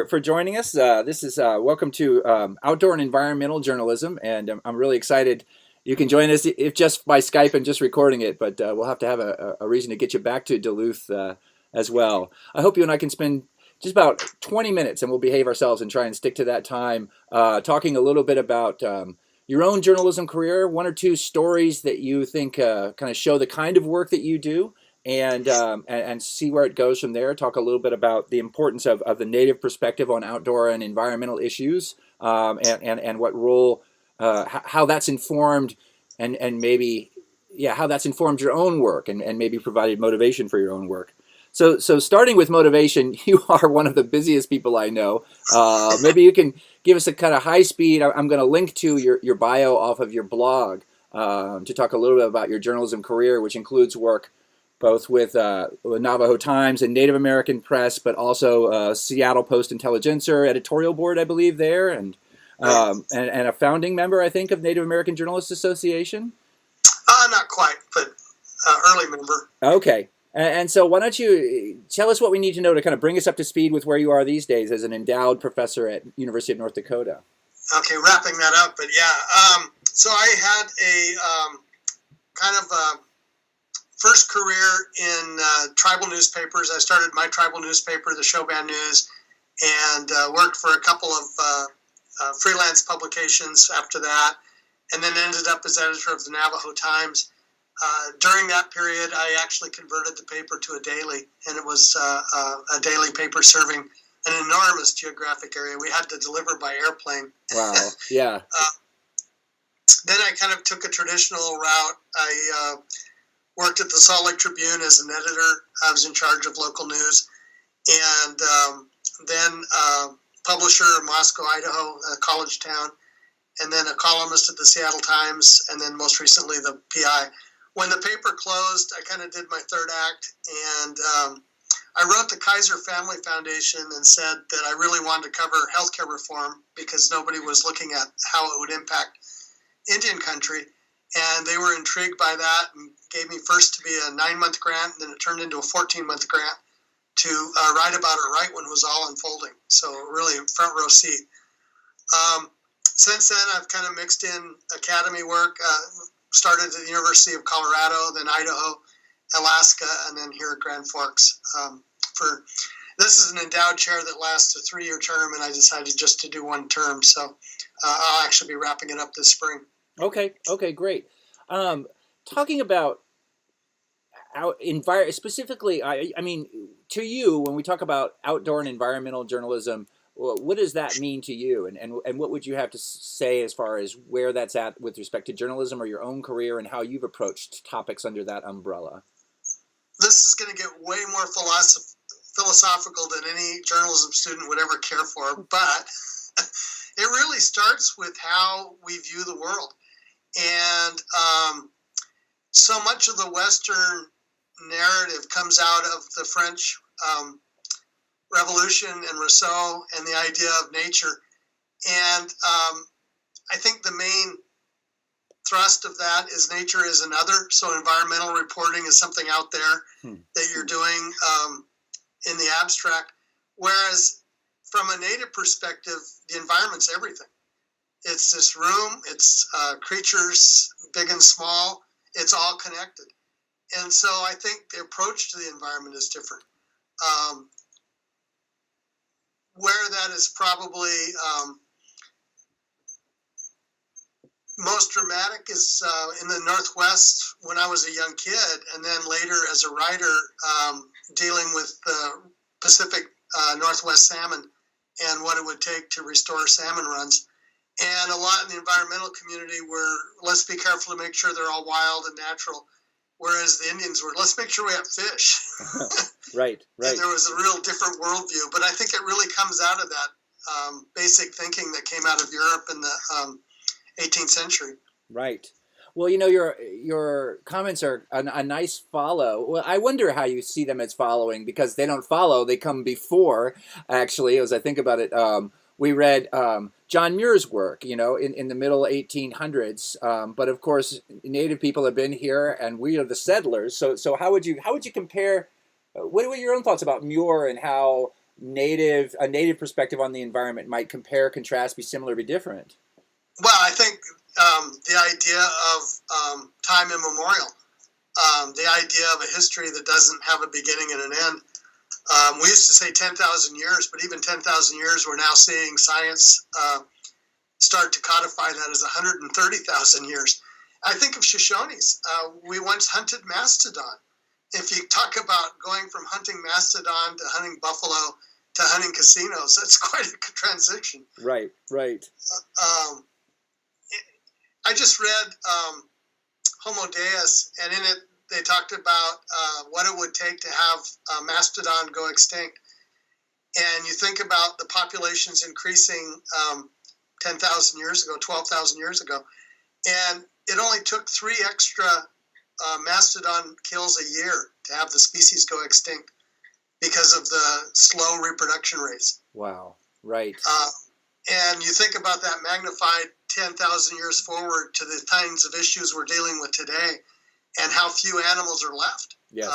for joining us. This is welcome to Outdoor and Environmental Journalism, and I'm really excited. You can join us if just by Skype and just recording it, but we'll have to have a reason to get you back to Duluth as well. I hope you and I can spend just about 20 minutes, and we'll behave ourselves and try and stick to that time, talking a little bit about your own journalism career, one or two stories that you think kind of show the kind of work that you do, and see where it goes from there. Talk a little bit about the importance of the Native perspective on outdoor and environmental issues, and what role, how that's informed, and maybe, yeah, how that's informed your own work, and maybe provided motivation for your own work. So starting with motivation, you are one of the busiest people I know. Maybe you can give us a kind of high speed. I'm going to link to your bio off of your blog to talk a little bit about your journalism career, which includes work both with the Navajo Times and Native American Press, but also Seattle Post-Intelligencer editorial board, I believe, there, and a founding member, I think, of Native American Journalists Association. Not quite, but early member. Okay. And so why don't you tell us what we need to know to kind of bring us up to speed with where you are these days as an endowed professor at University of North Dakota. Okay, wrapping that up, but yeah. So I had a kind of first career in tribal newspapers. I started my tribal newspaper, the Showban News, and worked for a couple of freelance publications after that, and then ended up as editor of the Navajo Times. During that period, I actually converted the paper to a daily, and it was a daily paper serving an enormous geographic area. We had to deliver by airplane. Wow, yeah. Then I kind of took a traditional route. I worked at the Salt Lake Tribune as an editor. I was in charge of local news. And then publisher in Moscow, Idaho, a college town, and then a columnist at the Seattle Times, and then most recently the PI. When the paper closed, I kind of did my third act, and I wrote the Kaiser Family Foundation and said that I really wanted to cover healthcare reform because nobody was looking at how it would impact Indian country, and they were intrigued by that and gave me first to be a 9-month grant, and then it turned into a 14-month grant to write about it right when it was all unfolding. So really front row seat. Since then, I've kind of mixed in academy work. Started at the University of Colorado, then Idaho, Alaska, and then here at Grand Forks. This is an endowed chair that lasts a 3-year term, and I decided just to do one term. So I'll actually be wrapping it up this spring. Okay, great. Talking about specifically, I mean, to you, when we talk about outdoor and environmental journalism, what does that mean to you, and what would you have to say as far as where that's at with respect to journalism or your own career and how you've approached topics under that umbrella? This is going to get way more philosophical than any journalism student would ever care for, but it really starts with how we view the world. And so much of the Western narrative comes out of the French Revolution and Rousseau and the idea of nature. And I think the main thrust of that is nature is another. So environmental reporting is something out there that you're doing in the abstract. Whereas from a native perspective, the environment's everything. It's this room, it's creatures big and small, it's all connected. And so I think the approach to the environment is different. Where that is probably most dramatic is in the Northwest when I was a young kid, and then later as a writer dealing with the Pacific Northwest salmon and what it would take to restore salmon runs. And a lot in the environmental community were, let's be careful to make sure they're all wild and natural. Whereas the Indians were, let's make sure we have fish. Right. And there was a real different worldview. But I think it really comes out of that basic thinking that came out of Europe in the 18th century. Right. Well, you know, your comments are a nice follow. Well, I wonder how you see them as following, because they don't follow, they come before, actually, as I think about it. We read John Muir's work, you know, in the middle 1800s. But of course, Native people have been here, and we are the settlers. So how would you compare? What were your own thoughts about Muir and how a native perspective on the environment might compare, contrast, be similar, be different. Well, I think the idea of time immemorial, the idea of a history that doesn't have a beginning and an end. We used to say 10,000 years, but even 10,000 years, we're now seeing science start to codify that as 130,000 years. I think of Shoshones. We once hunted mastodon. If you talk about going from hunting mastodon to hunting buffalo to hunting casinos, that's quite a transition. Right, right. I just read Homo Deus, and in it they talked about what it would take to have mastodon go extinct. And you think about the populations increasing 10,000 years ago, 12,000 years ago, and it only took 3 extra mastodon kills a year to have the species go extinct because of the slow reproduction rates. Wow, right. And you think about that magnified 10,000 years forward to the kinds of issues we're dealing with today and how few animals are left. Yes.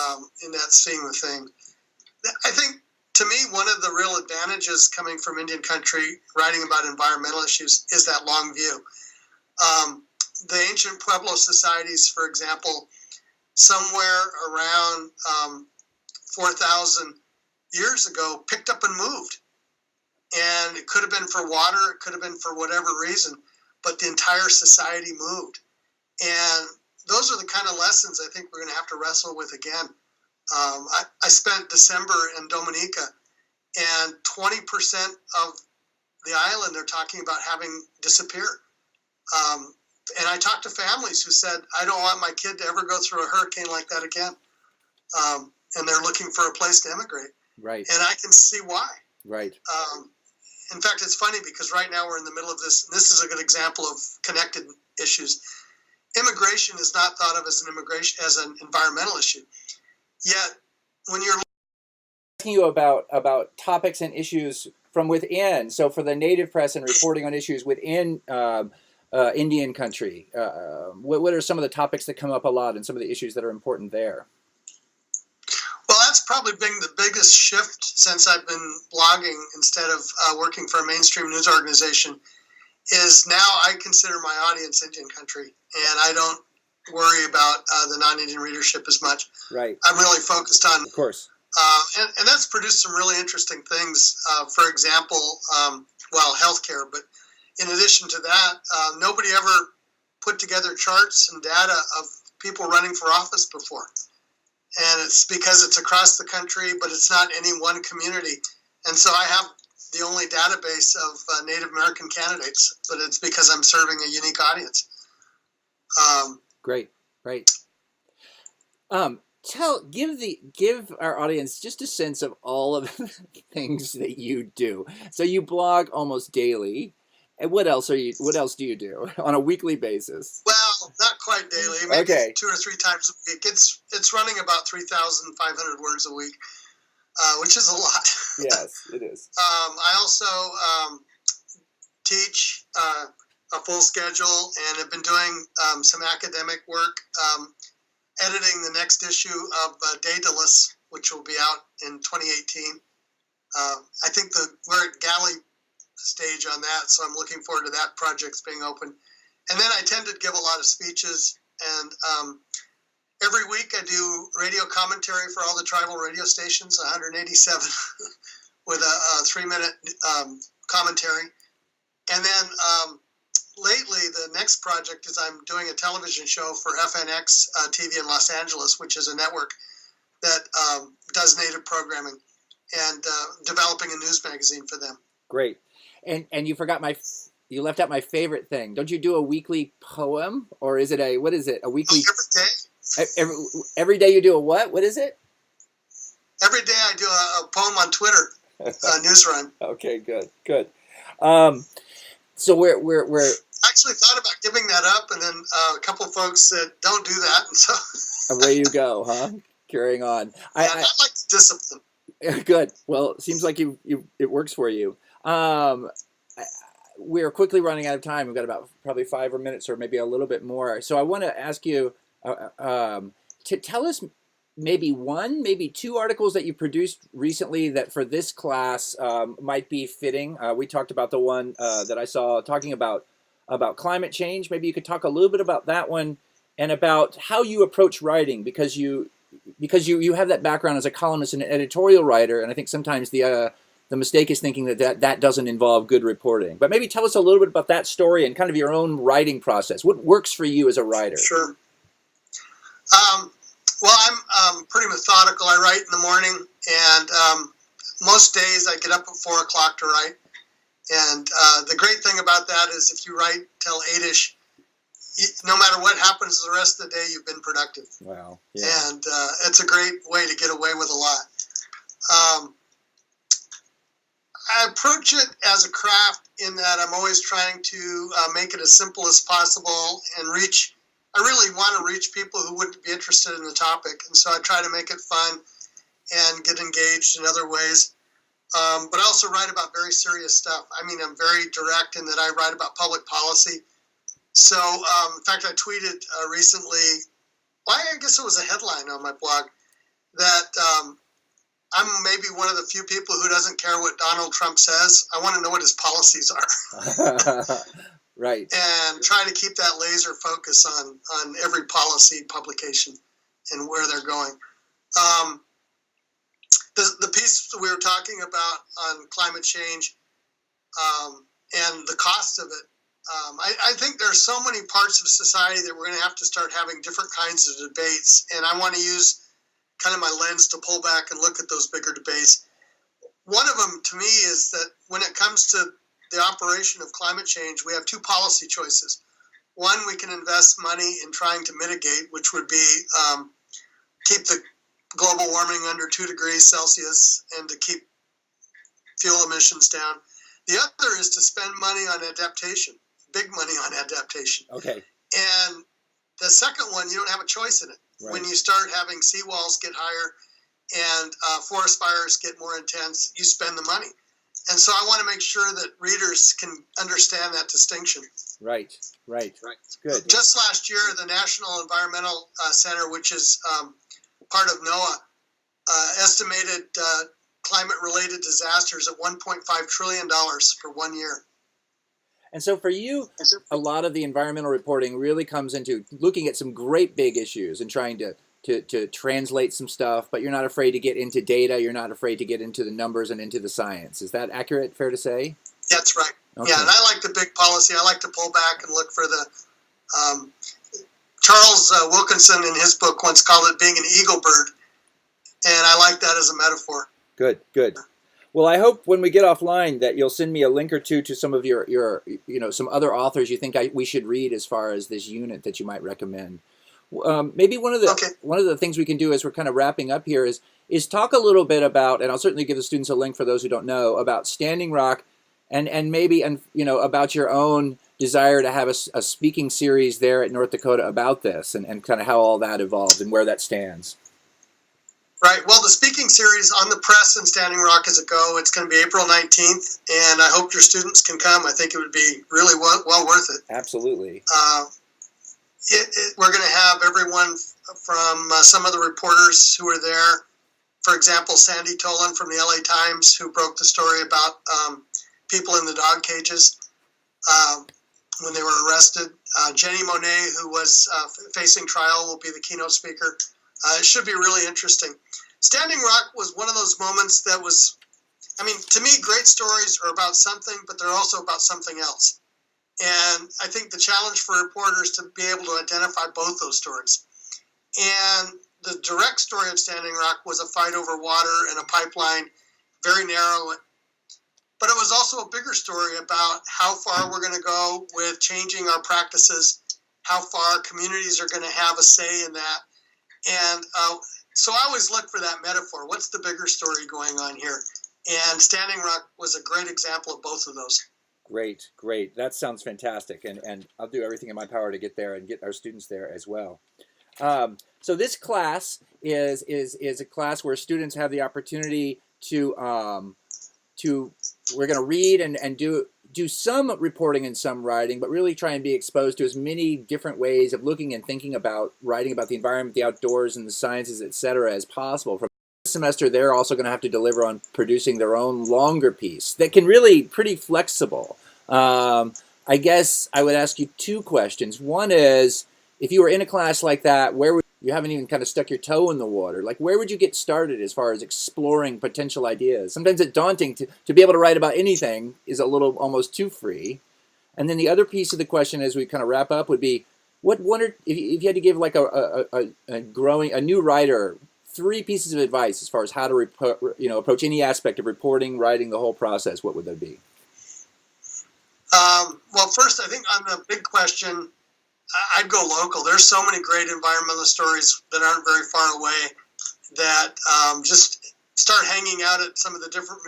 In that scheme of thing. I think, to me, one of the real advantages coming from Indian country, writing about environmental issues, is that long view. The ancient Pueblo societies, for example, somewhere around 4,000 years ago, picked up and moved. And it could have been for water, it could have been for whatever reason, but the entire society moved. And those are the kind of lessons I think we're going to have to wrestle with again. I spent December in Dominica, and 20% of the island they're talking about having disappeared. And I talked to families who said, I don't want my kid to ever go through a hurricane like that again. And they're looking for a place to immigrate. Right. And I can see why. Right. In fact, it's funny because right now we're in the middle of this. This is a good example of connected issues. Immigration is not thought of as an environmental issue. Yet, when you're asking you about topics and issues from within, so for the native press and reporting on issues within Indian country, what are some of the topics that come up a lot and some of the issues that are important there? Well, that's probably been the biggest shift since I've been blogging instead of working for a mainstream news organization, is now I consider my audience Indian country, and I don't worry about the non-Indian readership as much. Right. I'm really focused on... Of course. And that's produced some really interesting things. For example, healthcare. But in addition to that, nobody ever put together charts and data of people running for office before. And it's because it's across the country, but it's not any one community. And so I have the only database of Native American candidates, but it's because I'm serving a unique audience. Great. Give our audience just a sense of all of the things that you do. So you blog almost daily. And what else do you do on a weekly basis? Well, not quite daily. Maybe okay. 2 or 3 times a week. It's running about 3,500 words a week, which is a lot. Yes, it is. I also teach a full schedule and have been doing some academic work, editing the next issue of Daedalus, which will be out in 2018. I think we're at galley stage on that, so I'm looking forward to that project's being open. And then I tend to give a lot of speeches, and every week I do radio commentary for all the tribal radio stations, 187, with a 3-minute commentary. And then lately, the next project is I'm doing a television show for FNX TV in Los Angeles, which is a network that does Native programming, and developing a news magazine for them. Great. And you you left out my favorite thing. Don't you do a weekly poem, or is it a weekly? Every day. Every day you do a what? What is it? Every day I do a poem on Twitter, news run. Okay, good. So we're I actually thought about giving that up, and then a couple of folks said, "Don't do that," and so away you go, huh? Carrying on. I like discipline. Good. Well, it seems like it works for you. We're quickly running out of time. We've got about probably 5 minutes or maybe a little bit more. So I want to ask you to tell us maybe one, maybe two articles that you produced recently that for this class might be fitting. We talked about the one that I saw talking about climate change. Maybe you could talk a little bit about that one and about how you approach writing because you have that background as a columnist and an editorial writer, and I think sometimes the mistake is thinking that doesn't involve good reporting. But maybe tell us a little bit about that story and kind of your own writing process. What works for you as a writer? Sure. Well, I'm pretty methodical. I write in the morning, and most days I get up at 4 o'clock to write. And the great thing about that is if you write till 8-ish, no matter what happens the rest of the day, you've been productive. Wow. Yeah. And it's a great way to get away with a lot. I approach it as a craft in that I'm always trying to make it as simple as possible and reach. I really want to reach people who would be interested in the topic, and so I try to make it fun and get engaged in other ways. But I also write about very serious stuff. I mean, I'm very direct in that I write about public policy. So, in fact, I tweeted recently, well, I guess it was a headline on my blog, that I'm maybe one of the few people who doesn't care what Donald Trump says. I want to know what his policies are. Right. And try to keep that laser focus on every policy publication and where they're going. The piece that we were talking about on climate change and the cost of it, I think there's so many parts of society that we're going to have to start having different kinds of debates, and I want to use kind of my lens to pull back and look at those bigger debates. One of them, to me, is that when it comes to the operation of climate change, we have two policy choices. One, we can invest money in trying to mitigate, which would be keep the global warming under 2 degrees Celsius and to keep fuel emissions down. The other is to spend money on adaptation, big money on adaptation. Okay. And the second one, you don't have a choice in it. Right. When you start having seawalls get higher and forest fires get more intense, you spend the money. And so I want to make sure that readers can understand that distinction. Right. Good. Just last year, the National Environmental Center, which is part of NOAA, estimated climate-related disasters at $1.5 trillion for 1 year. And so for you, a lot of the environmental reporting really comes into looking at some great big issues and trying to translate some stuff, but you're not afraid to get into data, you're not afraid to get into the numbers and into the science. Is that accurate, fair to say? That's right. Okay. Yeah, and I like the big policy. I like to pull back and look for the... Charles Wilkinson in his book once called it being an eagle bird, and I like that as a metaphor. Good. Well, I hope when we get offline that you'll send me a link or two to some of your some other authors you think we should read as far as this unit that you might recommend. Maybe one of the things we can do as we're kind of wrapping up here is talk a little bit about, and I'll certainly give the students a link for those who don't know, about Standing Rock and maybe about your own desire to have a speaking series there at North Dakota about this and kind of how all that evolved and where that stands. Right. Well, the speaking series on the press in Standing Rock is a go. It's going to be April 19th, and I hope your students can come. I think it would be really well worth it. Absolutely. We're going to have everyone from some of the reporters who were there. For example, Sandy Tolan from the LA Times, who broke the story about people in the dog cages when they were arrested. Jenny Monet, who was facing trial, will be the keynote speaker. It should be really interesting. Standing Rock was one of those moments that was, to me, great stories are about something, but they're also about something else. And I think the challenge for reporters to be able to identify both those stories. And the direct story of Standing Rock was a fight over water and a pipeline, very narrow. But it was also a bigger story about how far we're going to go with changing our practices, how far communities are going to have a say in that. And so I always look for that metaphor. What's the bigger story going on here? And Standing Rock was a great example of both of those. Great. That sounds fantastic. And I'll do everything in my power to get there and get our students there as well. So this class is a class where students have the opportunity to we're going to read and do do some reporting and some writing, but really try and be exposed to as many different ways of looking and thinking about writing about the environment, the outdoors, and the sciences, etc., as possible. From this semester, they're also going to have to deliver on producing their own longer piece that can really pretty flexible. I guess I would ask you two questions. One is, if you were in a class like that, where would you haven't even kind of stuck your toe in the water? Like, where would you get started as far as exploring potential ideas? Sometimes it's daunting to be able to write about anything is a little almost too free. And then the other piece of the question as we kind of wrap up would be, what one or if you had to give like a new writer three pieces of advice as far as how to approach any aspect of reporting, writing, the whole process, what would they be? Well, first, I think on the big question, I'd go local. There's so many great environmental stories that aren't very far away that just start hanging out at some of the different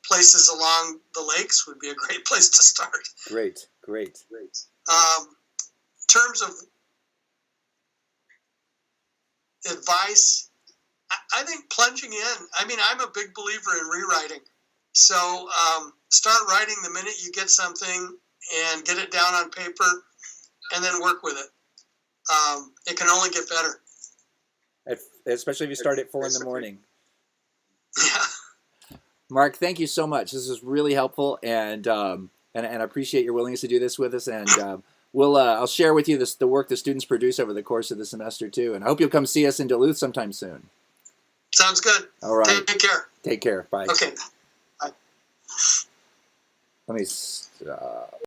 places along the lakes would be a great place to start. Great. In terms of advice, I think plunging in. I mean, I'm a big believer in rewriting. So start writing the minute you get something and get it down on paper and then work with it. It can only get better. Especially if you start at 4 in the morning. Yeah. Mark, thank you so much. This was really helpful, and I appreciate your willingness to do this with us. And I'll share with you the work the students produce over the course of the semester too. And I hope you'll come see us in Duluth sometime soon. Sounds good. All right. Take care. Take care. Bye. Okay. Bye. Let me.